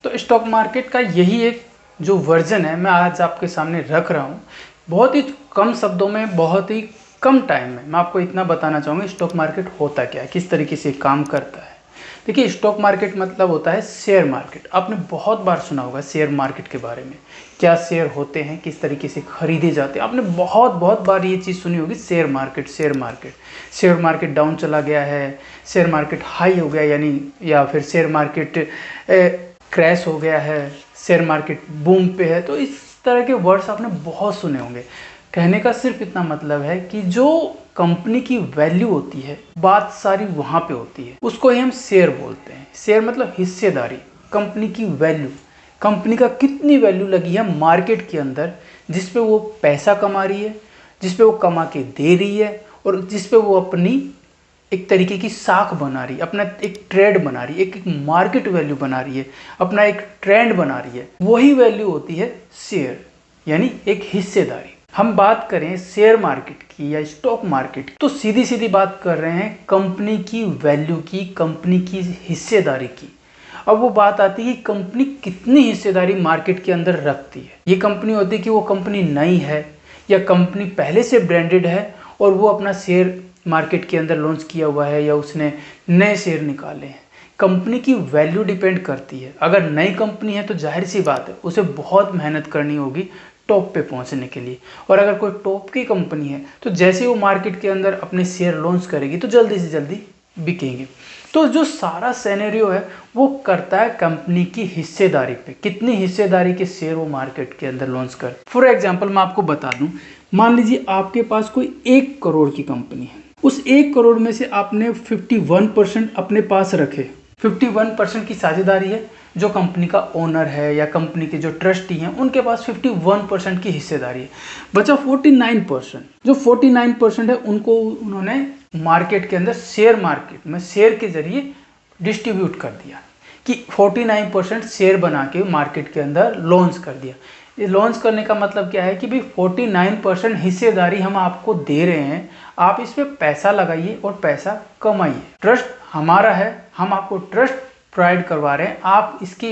तो stock market का यही एक जो वर्जन है मैं आज आपके सामने रख रहा हूँ। बहुत ही कम शब्दों में, बहुत ही कम टाइम में मैं आपको इतना बताना चाहूँगा स्टॉक मार्केट होता क्या है, किस तरीके से काम करता है। देखिए, स्टॉक मार्केट मतलब होता है शेयर मार्केट। आपने बहुत बार सुना होगा शेयर मार्केट के बारे में, क्या शेयर होते हैं, किस तरीके से खरीदे जाते हैं। आपने बहुत बहुत बार ये चीज़ सुनी होगी, share market share market. Share market down चला गया है, शेयर मार्केट हाई हो गया, यानी या फिर शेयर मार्केट क्रैश हो गया है, शेयर मार्केट बूम पे है। तो इस तरह के वर्ड्स आपने बहुत सुने होंगे। कहने का सिर्फ इतना मतलब है कि जो कंपनी की वैल्यू होती है, बात सारी वहाँ पे होती है, उसको ही हम शेयर बोलते हैं। शेयर मतलब हिस्सेदारी, कंपनी की वैल्यू, कंपनी का कितनी वैल्यू लगी है मार्केट के अंदर, जिस पे वो पैसा कमा रही है, जिस पे वो कमा के दे रही है, और जिस पे वो अपनी एक तरीके की साख बना रही है, अपना एक ट्रेड बना रही है, एक मार्केट वैल्यू बना रही है, अपना एक ट्रेंड बना रही है। वही वैल्यू होती है शेयर, यानी एक हिस्सेदारी। हम बात करें शेयर मार्केट की या स्टॉक मार्केट की, तो सीधी सीधी बात कर रहे हैं कंपनी की वैल्यू की, कंपनी की हिस्सेदारी की। अब वो बात आती है कि कंपनी कितनी हिस्सेदारी मार्केट के अंदर रखती है। ये कंपनी होती है कि वो कंपनी नई है या कंपनी पहले से ब्रांडेड है और वो अपना शेयर मार्केट के अंदर लॉन्च किया हुआ है या उसने नए शेयर निकाले हैं। कंपनी की वैल्यू डिपेंड करती है। अगर नई कंपनी है तो जाहिर सी बात है उसे बहुत मेहनत करनी होगी टॉप पे पहुंचने के लिए। और अगर कोई टॉप की कंपनी है तो जैसे ही वो मार्केट के अंदर अपने शेयर लॉन्च करेगी तो जल्दी से जल्दी बिकेंगे। तो जो सारा सिनेरियो है वो करता है कंपनी की हिस्सेदारी पे, कितनी हिस्सेदारी के शेयर वो मार्केट के अंदर लॉन्च कर। फॉर एग्जांपल मैं आपको बता दूं, मान लीजिए आपके पास कोई 1 करोड़ की कंपनी है। उस 1 करोड़ में से आपने 51% अपने पास रखे। 51% की साझेदारी है। जो कंपनी का ओनर है या कंपनी के जो ट्रस्टी हैं उनके पास 51% की हिस्सेदारी है। बचा 49%। जो 49% है उनको उन्होंने मार्केट के अंदर शेयर मार्केट में शेयर के जरिए डिस्ट्रीब्यूट कर दिया कि 49% शेयर बना के मार्केट के अंदर लॉन्च कर दिया। ये लॉन्च करने का मतलब क्या है कि भाई 49% हिस्सेदारी हम आपको दे रहे हैं, आप इस पे पैसा लगाइए और पैसा कमाइए। ट्रस्ट हमारा है, हम आपको ट्रस्ट प्रोवाइड करवा रहे हैं। आप इसकी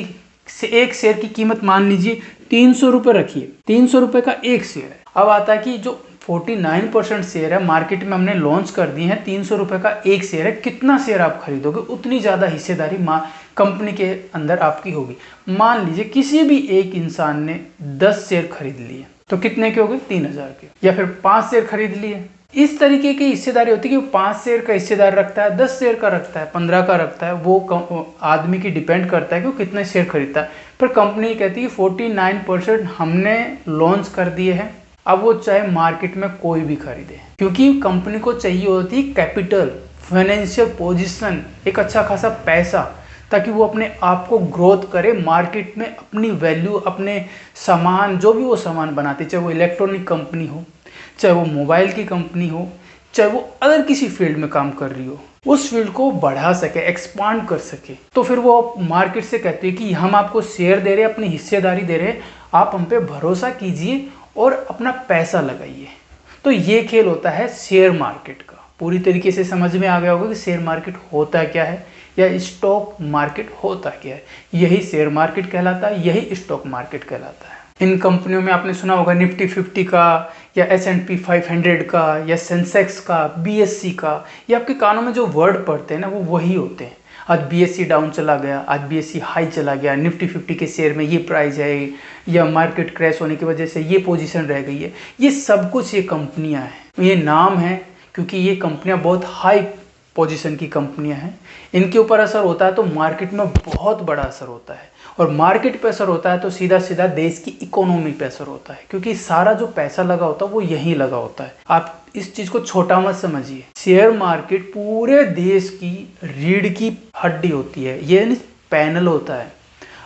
एक शेयर की कीमत मान लीजिए 300 रुपये रखिए, 300 रुपये का एक शेयर है। अब आता है कि जो 49% शेयर है मार्केट में हमने लॉन्च कर दिए हैं, 300 रुपये का एक शेयर है। कितना शेयर आप खरीदोगे उतनी ज़्यादा हिस्सेदारी कंपनी के अंदर आपकी होगी। मान लीजिए किसी भी एक इंसान ने 10 शेयर खरीद लिए तो कितने के हो गए? 3000 के। या फिर 5 शेयर खरीद लिए। इस तरीके की हिस्सेदारी होती है कि 5 शेयर का हिस्सेदार रखता है, 10 शेयर का रखता है, 15 का रखता है। वो आदमी की डिपेंड करता है कि वो कितने शेयर खरीदता है। पर कंपनी कहती है 49% हमने लॉन्च कर दिए हैं, अब वो चाहे मार्केट में कोई भी खरीदे, क्योंकि कंपनी को चाहिए होती कैपिटल, फाइनेंशियल पोजीशन, एक अच्छा खासा पैसा, ताकि वो अपने आप को ग्रोथ करे मार्केट में, अपनी वैल्यू, अपने सामान, जो भी वो सामान बनाते, चाहे वो इलेक्ट्रॉनिक कंपनी हो, चाहे वो मोबाइल की कंपनी हो, चाहे वो अदर किसी फील्ड में काम कर रही हो, उस फील्ड को बढ़ा सके, एक्सपांड कर सके। तो फिर वो मार्केट से कहते हैं कि हम आपको शेयर दे रहे हैं, अपनी हिस्सेदारी दे रहे हैं, आप हम पे भरोसा कीजिए और अपना पैसा लगाइए। तो ये खेल होता है शेयर मार्केट का। पूरी तरीके से समझ में आ गया होगा कि शेयर मार्केट होता क्या है या स्टॉक मार्केट होता क्या है। यही शेयर मार्केट कहलाता है, यही स्टॉक मार्केट कहलाता है। इन कंपनियों में आपने सुना होगा निफ्टी 50 का या S&P 500 का या सेंसेक्स का, BSE का। ये आपके कानों में जो वर्ड पड़ते हैं ना वो वही होते हैं। आज BSE डाउन चला गया, आज BSE हाई चला गया, निफ्टी 50 के शेयर में ये प्राइस है, या मार्केट क्रैश होने की वजह से ये पोजीशन रह गई है। ये सब कुछ ये कंपनियां हैं, ये नाम है क्योंकि ये कंपनियां बहुत हाई पोजीशन की कंपनियां हैं। इनके ऊपर असर होता है तो मार्केट में बहुत बड़ा असर होता है, और मार्केट पे असर होता है तो सीधा सीधा देश की इकोनॉमी पे असर होता है, क्योंकि सारा जो पैसा लगा होता है वो यहीं लगा होता है। आप इस चीज को छोटा मत समझिए। शेयर मार्केट पूरे देश की रीढ़ की हड्डी होती है, ये पैनल होता है।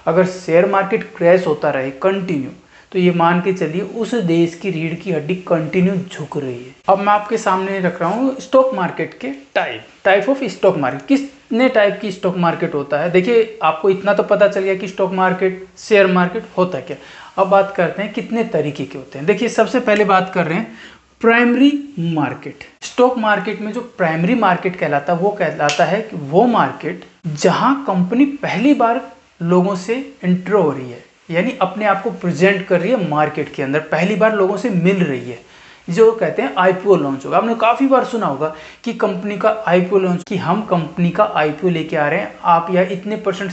अगर शेयर मार्केट क्रैश होता रहे कंटिन्यू तो ये मान के चलिए उस देश की रीढ़ की हड्डी कंटिन्यू झुक रही है। अब मैं आपके सामने रख रहा हूँ स्टॉक मार्केट के टाइप ऑफ स्टॉक मार्केट। कितने टाइप की स्टॉक मार्केट होता है? देखिए, आपको इतना तो पता चल गया कि स्टॉक मार्केट, शेयर मार्केट होता क्या। अब बात करते हैं कितने तरीके के होते हैं। देखिए, सबसे पहले बात कर रहे हैं प्राइमरी मार्केट। स्टॉक मार्केट में जो प्राइमरी मार्केट कहलाता है वो कहलाता है कि वो मार्केट जहां कंपनी पहली बार लोगों से इंट्रो हो रही है, यानी अपने आप को प्रेजेंट कर रही है मार्केट के अंदर, पहली बार लोगों से मिल रही है, जो कहते हैं आईपीओ लॉन्च होगा। आपने काफ़ी बार सुना होगा कि कंपनी का आईपीओ लॉन्च, कि हम कंपनी का आईपीओ लेके आ रहे हैं, आप या इतने परसेंट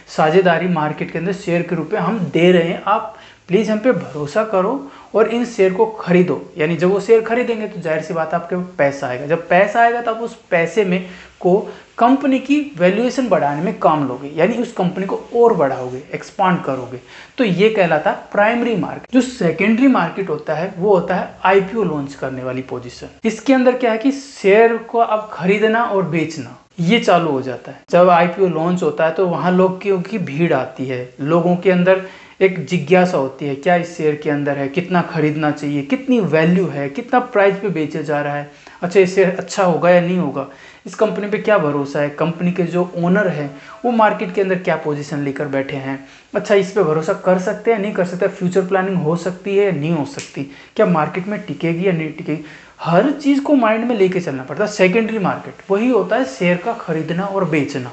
साझेदारी मार्केट के अंदर शेयर के रूप में हम दे रहे हैं, आप प्लीज़ हम पे भरोसा करो और इन शेयर को खरीदो। यानी जब वो शेयर खरीदेंगे तो जाहिर सी बात है आपके पैसा आएगा, जब पैसा आएगा तो आप उस पैसे में को कंपनी की वैल्यूएशन बढ़ाने में काम लोगे, यानी उस कंपनी को और बढ़ाओगे, एक्सपांड करोगे। तो ये कहलाता है प्राइमरी मार्केट। जो सेकेंडरी मार्केट होता है वो होता है आईपीओ लॉन्च करने वाली पोजीशन। इसके अंदर क्या है कि शेयर को अब खरीदना और बेचना ये चालू हो जाता है। जब आईपीओ लॉन्च होता है तो वहाँ लोगों की भीड़ आती है, लोगों के अंदर एक जिज्ञासा होती है, क्या इस शेयर के अंदर है, कितना खरीदना चाहिए, कितनी वैल्यू है, कितना प्राइस पे बेचा जा रहा है, अच्छा ये शेयर अच्छा होगा या नहीं होगा, इस कंपनी पे क्या भरोसा है, कंपनी के जो ओनर है वो मार्केट के अंदर क्या पोजीशन लेकर बैठे हैं, अच्छा इस पे भरोसा कर सकते हैं नहीं कर सकते, फ्यूचर प्लानिंग हो सकती है या नहीं हो सकती, क्या मार्केट में टिकेगी या नहीं टिकेगी, हर चीज़ को माइंड में लेके चलना पड़ता है। सेकेंडरी मार्केट वही होता है शेयर का खरीदना और बेचना,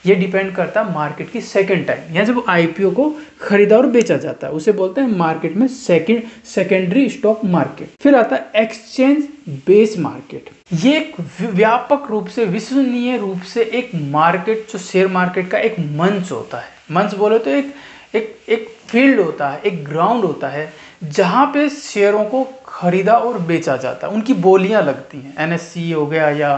ये डिपेंड करता है मार्केट की सेकंड टाइम, या जब आईपीओ को खरीदा और बेचा जाता है उसे बोलते हैं मार्केट में सेकेंडरी स्टॉक मार्केट। फिर आता है एक्सचेंज बेस मार्केट। ये एक व्यापक रूप से, विश्वसनीय रूप से एक मार्केट, जो शेयर मार्केट का एक मंच होता है, मंच बोले तो एक फील्ड होता है, एक ग्राउंड होता है जहाँ पे शेयरों को खरीदा और बेचा जाता है, उनकी बोलियां लगती हैं, एनएससी हो गया या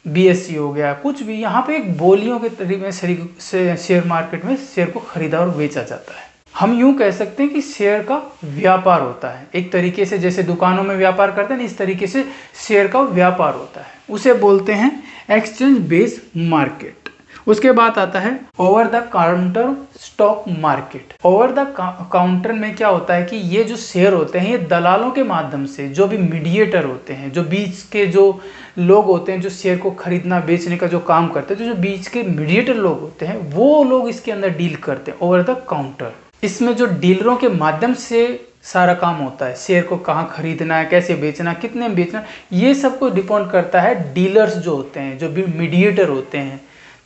बीएससी हो गया, कुछ भी, यहाँ पे एक बोलियों के तरीके से शेयर मार्केट में शेयर को खरीदा और बेचा जाता है। हम यूं कह सकते हैं कि शेयर का व्यापार होता है, एक तरीके से जैसे दुकानों में व्यापार करते हैं इस तरीके से शेयर का व्यापार होता है, उसे बोलते हैं एक्सचेंज बेस मार्केट। उसके बाद आता है over the counter stock market. Over the counter में क्या होता है कि ये जो शेयर होते हैं ये दलालों के माध्यम से, जो भी मीडिएटर होते हैं, जो बीच के जो लोग होते हैं, जो शेयर को खरीदना बेचने का जो काम करते हैं, तो जो बीच के मीडिएटर लोग होते हैं वो लोग इसके अंदर डील करते हैं ओवर द काउंटर। इसमें जो डीलरों के माध्यम से सारा काम होता है, शेयर को कहाँ खरीदना है, कैसे बेचना, कितने में बेचना, ये सब को डिपेंड करता है डीलर्स जो होते हैं, जो भी मीडिएटर होते हैं,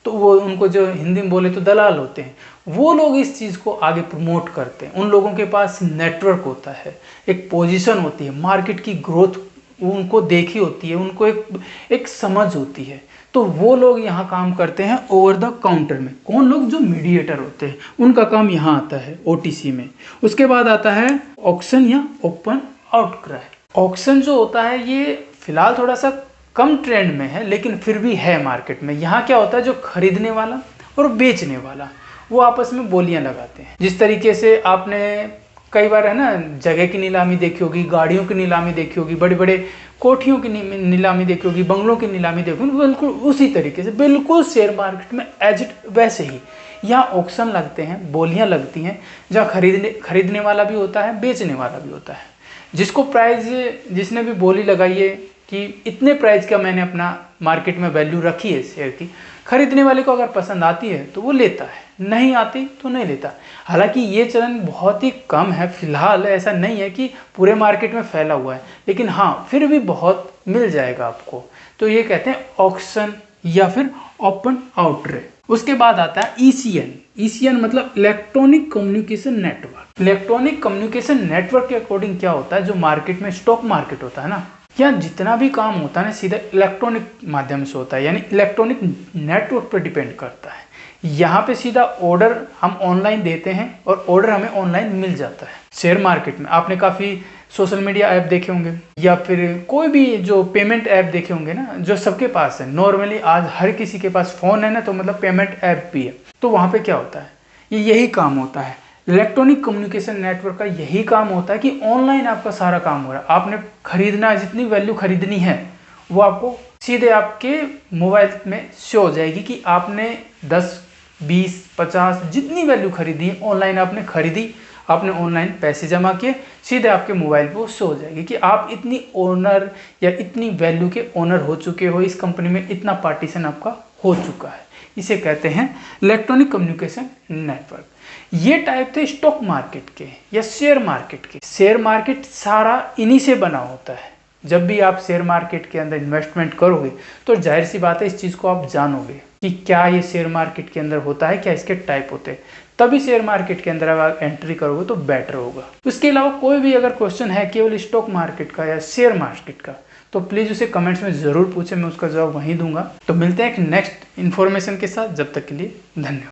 तो वो उनको जो हिंदी में बोले तो दलाल होते हैं, वो लोग इस चीज़ को आगे प्रमोट करते हैं। उन लोगों के पास नेटवर्क होता है, एक पोजीशन होती है, मार्केट की ग्रोथ उनको देखी होती है, उनको एक समझ होती है, तो वो लोग यहाँ काम करते हैं ओवर द काउंटर में। कौन लोग? जो मीडिएटर होते हैं, उनका काम यहाँ आता है ओटीसी में। उसके बाद आता है ऑक्शन या ओपन आउटक्राई। ऑक्शन जो होता है ये फिलहाल थोड़ा सा कम ट्रेंड में है, लेकिन फिर भी है मार्केट में। यहाँ क्या होता है, जो खरीदने वाला और बेचने वाला वो आपस में बोलियां लगाते हैं। जिस तरीके से आपने कई बार है ना जगह की नीलामी देखी होगी, गाड़ियों की नीलामी देखी होगी, बड़े बड़े कोठियों की नीलामी देखी होगी, बंगलों की नीलामी देखी होगी, बिल्कुल उसी तरीके से, बिल्कुल शेयर मार्केट में एज इट वैसे ही यहाँ ऑक्शन लगते हैं, बोलियां लगती हैं, जहाँ खरीदने वाला भी होता है, बेचने वाला भी होता है। जिसको प्राइस, जिसने भी बोली लगाई है कि इतने प्राइस का मैंने अपना मार्केट में वैल्यू रखी है शेयर की, खरीदने वाले को अगर पसंद आती है तो वो लेता है, नहीं आती तो नहीं लेता। हालांकि ये चलन बहुत ही कम है फिलहाल, ऐसा नहीं है कि पूरे मार्केट में फैला हुआ है, लेकिन हाँ फिर भी बहुत मिल जाएगा आपको। तो ये कहते हैं ऑक्शन या फिर ओपन आउटरे। उसके बाद आता है ईसीएन। ईसीएन मतलब electronic communication network. Electronic communication network के अकॉर्डिंग क्या होता है, जो मार्केट में स्टॉक मार्केट होता है ना, यहाँ जितना भी काम होता है ना सीधा इलेक्ट्रॉनिक माध्यम से होता है, यानी इलेक्ट्रॉनिक नेटवर्क पर डिपेंड करता है। यहाँ पे सीधा ऑर्डर हम ऑनलाइन देते हैं और ऑर्डर हमें ऑनलाइन मिल जाता है। शेयर मार्केट में आपने काफ़ी सोशल मीडिया ऐप देखे होंगे या फिर कोई भी जो पेमेंट ऐप देखे होंगे ना, जो सबके पास है। नॉर्मली आज हर किसी के पास फ़ोन है ना, तो मतलब पेमेंट ऐप भी है। तो वहाँ पे क्या होता है, यही काम होता है। इलेक्ट्रॉनिक कम्युनिकेशन नेटवर्क का यही काम होता है कि ऑनलाइन आपका सारा काम हो रहा है। आपने खरीदना, जितनी वैल्यू खरीदनी है वो आपको सीधे आपके मोबाइल में शो हो जाएगी कि आपने 10, 20, 50 जितनी वैल्यू खरीदी है, ऑनलाइन आपने खरीदी, आपने ऑनलाइन पैसे जमा किए, सीधे आपके मोबाइल पे वो शो हो जाएगी कि आप इतनी ओनर या इतनी वैल्यू के ओनर हो चुके हो, इस कंपनी में इतना पार्टीशन आपका हो चुका है। इसे कहते हैं इलेक्ट्रॉनिक कम्युनिकेशन नेटवर्क। ये टाइप थे स्टॉक मार्केट के या शेयर मार्केट के। शेयर मार्केट सारा इन्हीं से बना होता है। जब भी आप शेयर मार्केट के अंदर इन्वेस्टमेंट करोगे तो जाहिर सी बात है इस चीज़ को आप जानोगे। कि क्या ये शेयर मार्केट के अंदर होता है, क्या इसके टाइप होते हैं, तभी शेयर मार्केट के अंदर अगर एंट्री करोगे तो बेटर होगा। उसके अलावा कोई भी अगर क्वेश्चन है केवल स्टॉक मार्केट का या शेयर मार्केट का, तो प्लीज़ उसे कमेंट्स में ज़रूर पूछें, मैं उसका जवाब वहीं दूंगा। तो मिलते हैं एक नेक्स्ट इन्फॉर्मेशन के साथ, जब तक के लिए धन्यवाद।